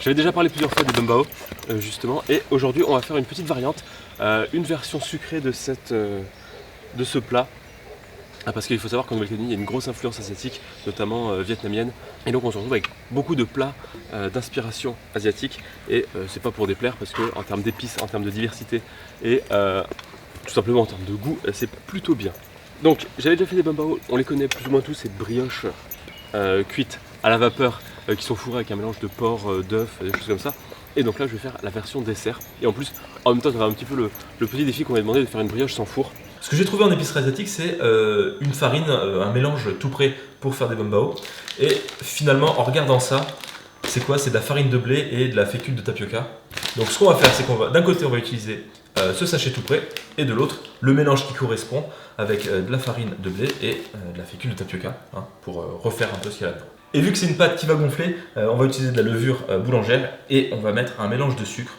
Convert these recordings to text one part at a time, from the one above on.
J'avais déjà parlé plusieurs fois des Bumbao justement, et aujourd'hui on va faire une petite variante, une version sucrée de ce plat. Parce qu'il faut savoir qu'en Nouvelle-Calédonie, il y a une grosse influence asiatique, notamment vietnamienne. Et donc on se retrouve avec beaucoup de plats d'inspiration asiatique. Et c'est pas pour déplaire, parce qu'en termes d'épices, en termes de diversité et tout simplement en termes de goût, c'est plutôt bien. Donc j'avais déjà fait des Bumbao, on les connaît plus ou moins tous, ces brioches cuites à la vapeur qui sont fourrées avec un mélange de porc, d'œufs, des choses comme ça. Et donc là je vais faire la version dessert. Et en plus, en même temps, ça va un petit peu le petit défi qu'on m'a demandé de faire une brioche sans four. Ce que j'ai trouvé en épicerie asiatique, c'est une farine, un mélange tout prêt pour faire des Bumbao. Et finalement, en regardant ça, c'est quoi? C'est de la farine de blé et de la fécule de tapioca. Donc ce qu'on va faire, c'est qu'on va, d'un côté, on va utiliser ce sachet tout prêt, et de l'autre, le mélange qui correspond avec de la farine de blé et de la fécule de tapioca, hein, pour refaire un peu ce qu'il y a là-dedans. Et vu que c'est une pâte qui va gonfler, on va utiliser de la levure boulangère et on va mettre un mélange de sucre.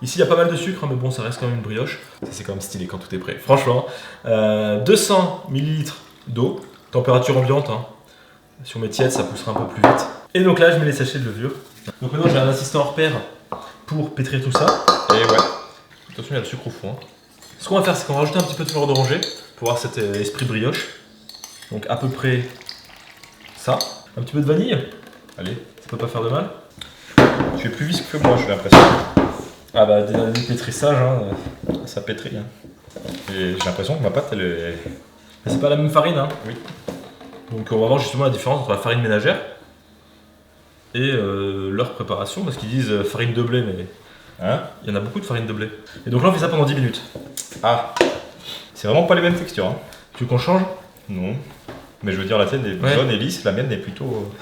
Ici, il y a pas mal de sucre, hein, mais bon, ça reste quand même une brioche. Ça, c'est quand même stylé quand tout est prêt. Franchement, 200 ml d'eau, température ambiante. Hein. Si on met tiède, ça poussera un peu plus vite. Et donc là, je mets les sachets de levure. Donc maintenant, j'ai un assistant hors pair pour pétrir tout ça. Et ouais, attention, il y a le sucre au fond. Hein. Ce qu'on va faire, c'est qu'on va rajouter un petit peu de fleur d'oranger pour avoir cet esprit brioche. Donc à peu près ça. Un petit peu de vanille. Allez, ça peut pas faire de mal. Tu es plus vite que moi, j'ai l'impression. Ah bah, des pétrissages, hein, ça pétrit. Hein. Et j'ai l'impression que ma pâte, elle est... Mais c'est pas la même farine, hein. Oui. Donc on va voir justement la différence entre la farine ménagère et leur préparation, parce qu'ils disent farine de blé, mais Hein? il y en a beaucoup de farine de blé. Et donc là, on fait ça pendant 10 minutes. Ah, c'est vraiment pas les mêmes textures. Hein. Tu veux qu'on change? Non. Mais je veux dire, la tienne est jaune et lisse, la mienne est plutôt...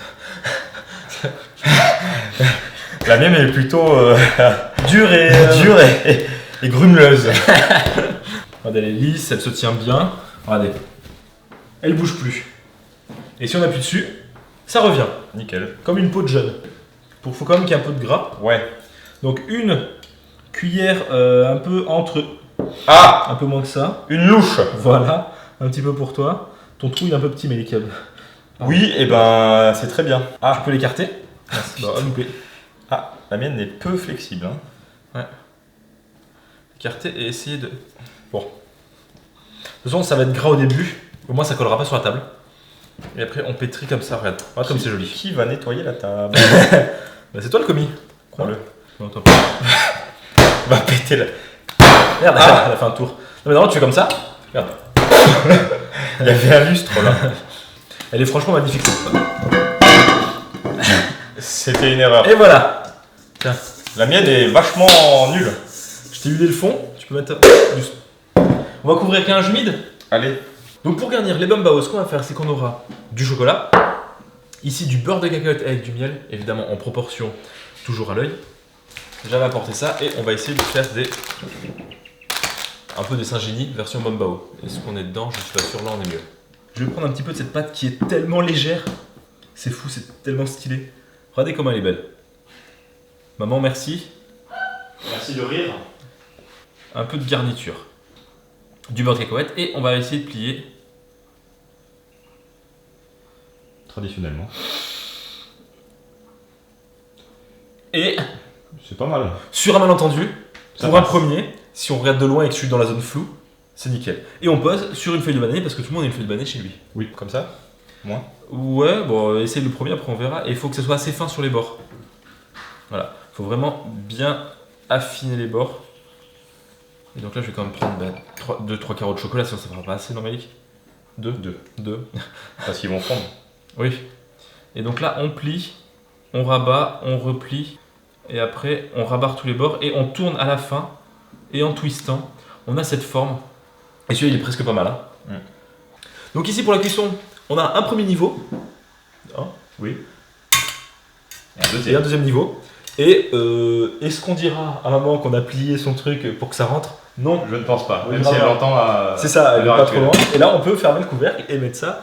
La mienne est plutôt Dure et... dure et grumeleuse. Regardez, elle est lisse, elle se tient bien. Regardez. Elle bouge plus. Et si on appuie dessus, ça revient. Nickel. Comme une peau de jeune. Faut quand même qu'il y ait un peu de gras. Ouais. Donc une cuillère un peu entre... Ah, un peu moins que ça. une louche. Voilà. Un petit peu pour toi. Ton trou il est un peu petit, mais les câbles. Oui, et ben c'est très bien. Ah, tu peux l'écarter? Bah, loupé. Ah, la mienne est peu flexible. Hein. Ouais. Écarter et essayer de... Bon. De toute façon, ça va être gras au début. Au moins, ça collera pas sur la table. Et après, on pétrit comme ça, regarde. Regarde comme c'est joli. Qui va nettoyer la table? Bah, c'est toi le commis. Prends-le. Non, toi pas. Va péter la... Regarde, elle a fait un tour. Non, mais normalement, tu fais comme ça. Regarde. Il y avait un lustre là. Elle est franchement magnifique cette pâte. C'était une erreur. Et voilà. Tiens, La mienne est vachement nulle. je t'ai vidé le fond. Tu peux mettre... On va couvrir avec un linge humide. Allez. Donc pour garnir les Bumbao, ce qu'on va faire, c'est qu'on aura du chocolat, ici du beurre de cacahuète avec du miel, évidemment en proportion, toujours à l'œil. J'avais apporté ça et on va essayer de faire un peu des Saint-Génie version Bumbao. Est-ce qu'on est dedans? Je suis pas sûr, là on est mieux. Je vais prendre un petit peu de cette pâte qui est tellement légère. C'est fou, c'est tellement stylé. Regardez comment elle est belle. Maman, merci. Merci de rire. Un peu de garniture. Du beurre de cacahuète et on va essayer de plier. Traditionnellement. Et C'est pas mal. sur un malentendu, Ça pour un passe. premier, si on regarde de loin et que je suis dans la zone floue, c'est nickel. Et on pose sur une feuille de bananier parce que tout le monde a une feuille de bananier chez lui. Oui, comme ça. Moi. Ouais, bon, essaye le premier, après on verra. Et il faut que ce soit assez fin sur les bords. Voilà, il faut vraiment bien affiner les bords. Et donc là, je vais quand même prendre 2-3 carreaux de chocolat, sinon ça ne fera pas assez, non, Malik? 2. Parce qu'ils vont fondre. Oui. Et donc là, on plie, on rabat, on replie, et après, on rabarre tous les bords, et on tourne à la fin, et en twistant, on a cette forme. Et celui-là, il est presque pas mal. Hein. Donc ici, pour la cuisson, on a un premier niveau. Oui. Et un deuxième niveau. Et est-ce qu'on dira à maman qu'on a plié son truc pour que ça rentre? Non. Je ne pense pas. Oui, Même si elle vraiment. entend à... C'est ça, elle à est l'heure pas trop actuelle. loin. Et là, on peut fermer le couvercle et mettre ça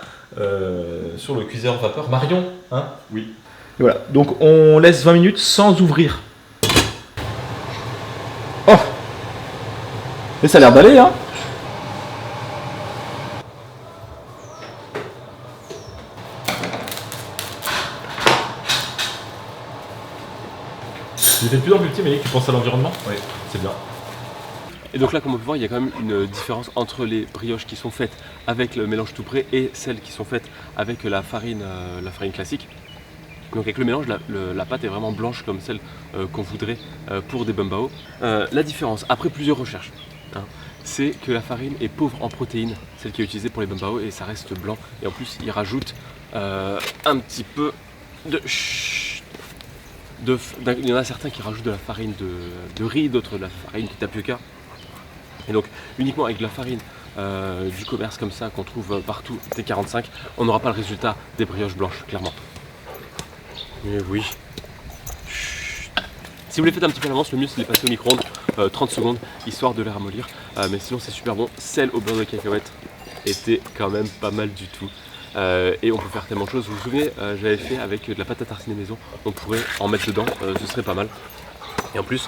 sur le cuiseur vapeur. Marion, hein? Oui. Et voilà, donc on laisse 20 minutes sans ouvrir. Oh! Mais ça a l'air d'aller, hein? Ils deviennent de plus en plus petits, mais tu penses à l'environnement. Oui. C'est bien. Et donc là, comme on peut voir, il y a quand même une différence entre les brioches qui sont faites avec le mélange tout prêt et celles qui sont faites avec la farine classique. Donc avec le mélange, la pâte est vraiment blanche comme celle qu'on voudrait pour des bumbao. La différence, après plusieurs recherches, hein, c'est que la farine est pauvre en protéines, celle qui est utilisée pour les bumbao, et ça reste blanc. Et en plus, ils rajoutent un petit peu de... Il y en a certains qui rajoutent de la farine de riz, d'autres de la farine de tapioca. Et donc uniquement avec de la farine du commerce comme ça qu'on trouve partout, T45, on n'aura pas le résultat des brioches blanches, clairement. Mais oui. Chut. Si vous les faites un petit peu à l'avance, le mieux c'est de les passer au micro-ondes 30 secondes, histoire de les ramollir. Mais sinon c'est super bon. Celle au beurre de cacahuète était quand même pas mal du tout. Et on peut faire tellement de choses. Vous vous souvenez, j'avais fait avec de la pâte à tartiner maison. On pourrait en mettre dedans, ce serait pas mal. Et en plus,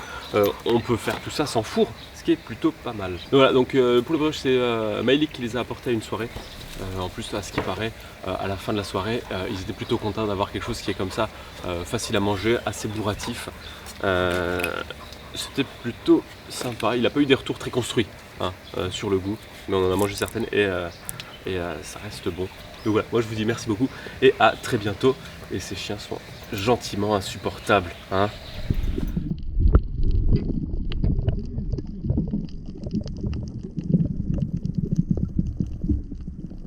on peut faire tout ça sans four, ce qui est plutôt pas mal. Donc voilà, donc pour le brioche, c'est Maïlik qui les a apportés à une soirée. En plus, à ce qui paraît, à la fin de la soirée, ils étaient plutôt contents d'avoir quelque chose qui est comme ça, facile à manger, assez bourratif. C'était plutôt sympa. Il n'a pas eu des retours très construits hein, sur le goût, mais on en a mangé certaines et ça reste bon. Donc voilà, moi je vous dis merci beaucoup et à très bientôt. Et ces chiens sont gentiment insupportables. Hein.